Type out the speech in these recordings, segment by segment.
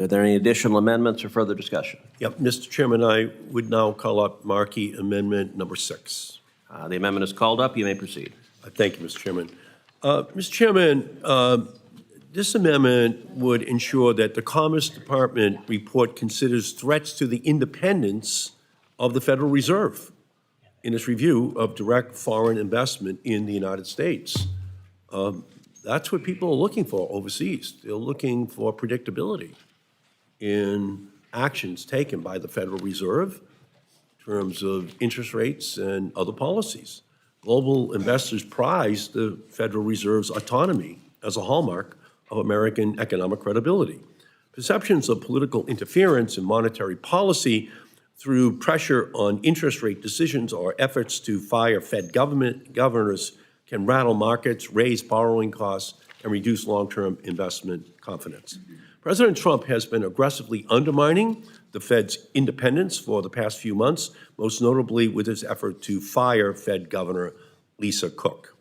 Are there any additional amendments or further discussion? Yep, Mr. Chairman, I would now call up Markey Amendment number 6. The amendment is called up. You may proceed. Thank you, Mr. Chairman. Mr. Chairman, this amendment would ensure that the Commerce Department report considers threats to the independence of the Federal Reserve in its review of direct foreign investment in the United States. That's what people are looking for overseas. They're looking for predictability in actions taken by the Federal Reserve in terms of interest rates and other policies. Global investors prize the Federal Reserve's autonomy as a hallmark of American economic credibility. Perceptions of political interference in monetary policy through pressure on interest rate decisions or efforts to fire Fed governors can rattle markets, raise borrowing costs, and reduce long-term investment confidence. President Trump has been aggressively undermining the Fed's independence for the past few months, most notably with his effort to fire Fed Governor Lisa Cook.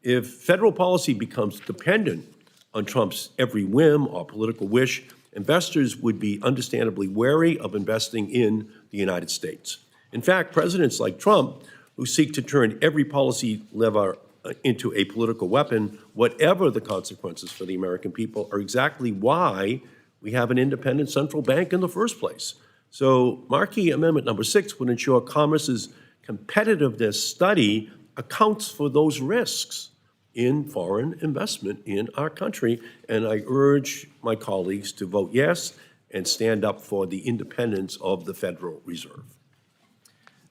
If federal policy becomes dependent on Trump's every whim or political wish, investors would be understandably wary of investing in the United States. In fact, presidents like Trump, who seek to turn every policy lever into a political weapon, whatever the consequences for the American people, are exactly why we have an independent central bank in the first place. So Markey Amendment number 6 would ensure Commerce's competitiveness study accounts for those risks in foreign investment in our country, and I urge my colleagues to vote yes and stand up for the independence of the Federal Reserve.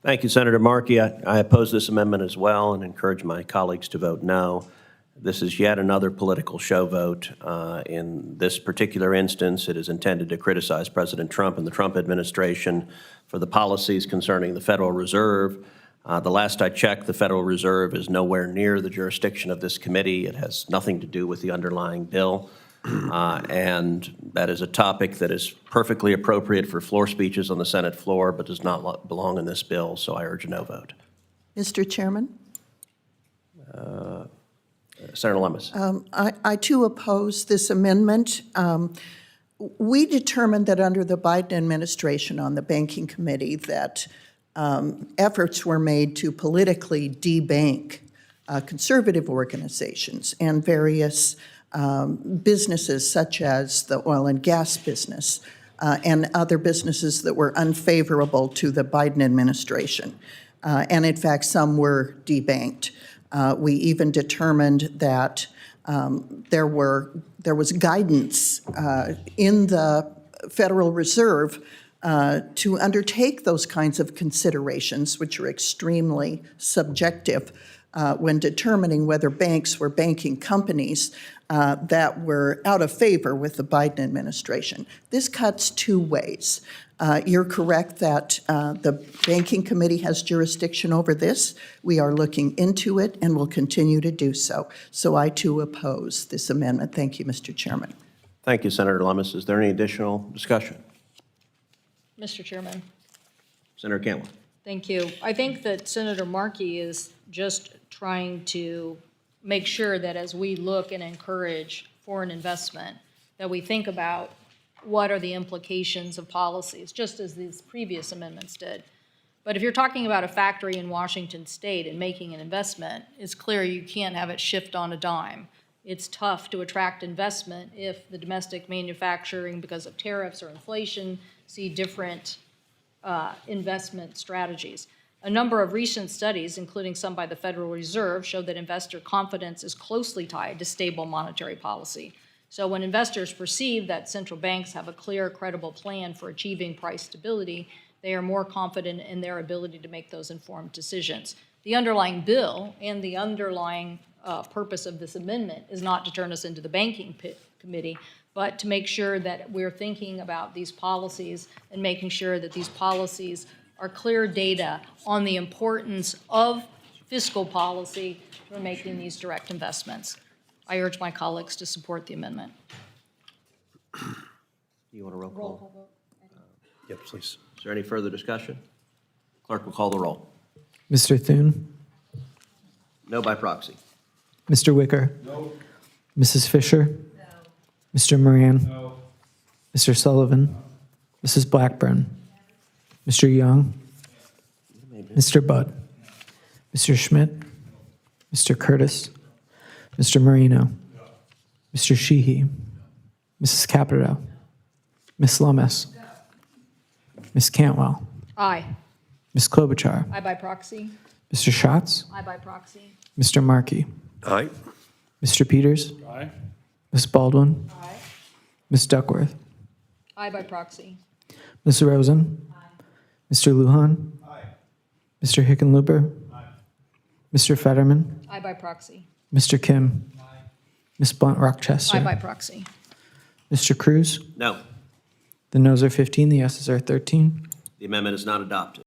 Thank you, Senator Markey. I oppose this amendment as well and encourage my colleagues to vote no. This is yet another political show vote. In this particular instance, it is intended to criticize President Trump and the Trump administration for the policies concerning the Federal Reserve. The last I checked, the Federal Reserve is nowhere near the jurisdiction of this committee. It has nothing to do with the underlying bill. And that is a topic that is perfectly appropriate for floor speeches on the Senate floor, but does not belong in this bill, so I urge a no vote. Mr. Chairman? Senator Lummis. I too oppose this amendment. We determined that under the Biden administration on the Banking Committee that efforts were made to politically debank conservative organizations and various businesses such as the oil and gas business and other businesses that were unfavorable to the Biden administration. And in fact, some were debanked. We even determined that there was guidance in the Federal Reserve to undertake those kinds of considerations, which are extremely subjective when determining whether banks were banking companies that were out of favor with the Biden administration. This cuts two ways. You're correct that the Banking Committee has jurisdiction over this. We are looking into it and will continue to do so. So I too oppose this amendment. Thank you, Mr. Chairman. Thank you, Senator Lummis. Is there any additional discussion? Mr. Chairman. Senator Cantwell. Thank you. I think that Senator Markey is just trying to make sure that as we look and encourage foreign investment, that we think about what are the implications of policies, just as these previous amendments did. But if you're talking about a factory in Washington State and making an investment, it's clear you can't have it shift on a dime. It's tough to attract investment if the domestic manufacturing, because of tariffs or inflation, see different investment strategies. A number of recent studies, including some by the Federal Reserve, show that investor confidence is closely tied to stable monetary policy. So when investors perceive that central banks have a clear, credible plan for achieving price stability, they are more confident in their ability to make those informed decisions. The underlying bill and the underlying purpose of this amendment is not to turn us into the Banking Committee, but to make sure that we're thinking about these policies and making sure that these policies are clear data on the importance of fiscal policy for making these direct investments. I urge my colleagues to support the amendment. You want a roll call? vote? Yes, please. Is there any further discussion? Clerk will call the roll. Mr. Thune? No by proxy. Mr. Wicker? No. Mrs. Fisher? No. Mr. Moran? No. Mr. Sullivan, Mrs. Blackburn, Mr. Young, Mr. Budd, Mr. Schmidt, Mr. Curtis, Mr. Marino, Mr. Sheehy, Mrs. Capito, Ms. Lummis, Ms. Cantwell, Aye. Ms. Klobuchar, Aye by proxy. Mr. Schatz, Aye by proxy. Mr. Markey, Aye. Mr. Peters, Aye. Ms. Baldwin, Aye. Ms. Duckworth, Aye by proxy. Ms. Rosen, Mr. Lujan, Mr. Hickenlooper, Mr. Fetterman, Aye by proxy. Mr. Kim, Ms. Blunt Rochester, Aye by proxy. Mr. Cruz. No, The noes are 15, the yeses are 13. the amendment is not adopted.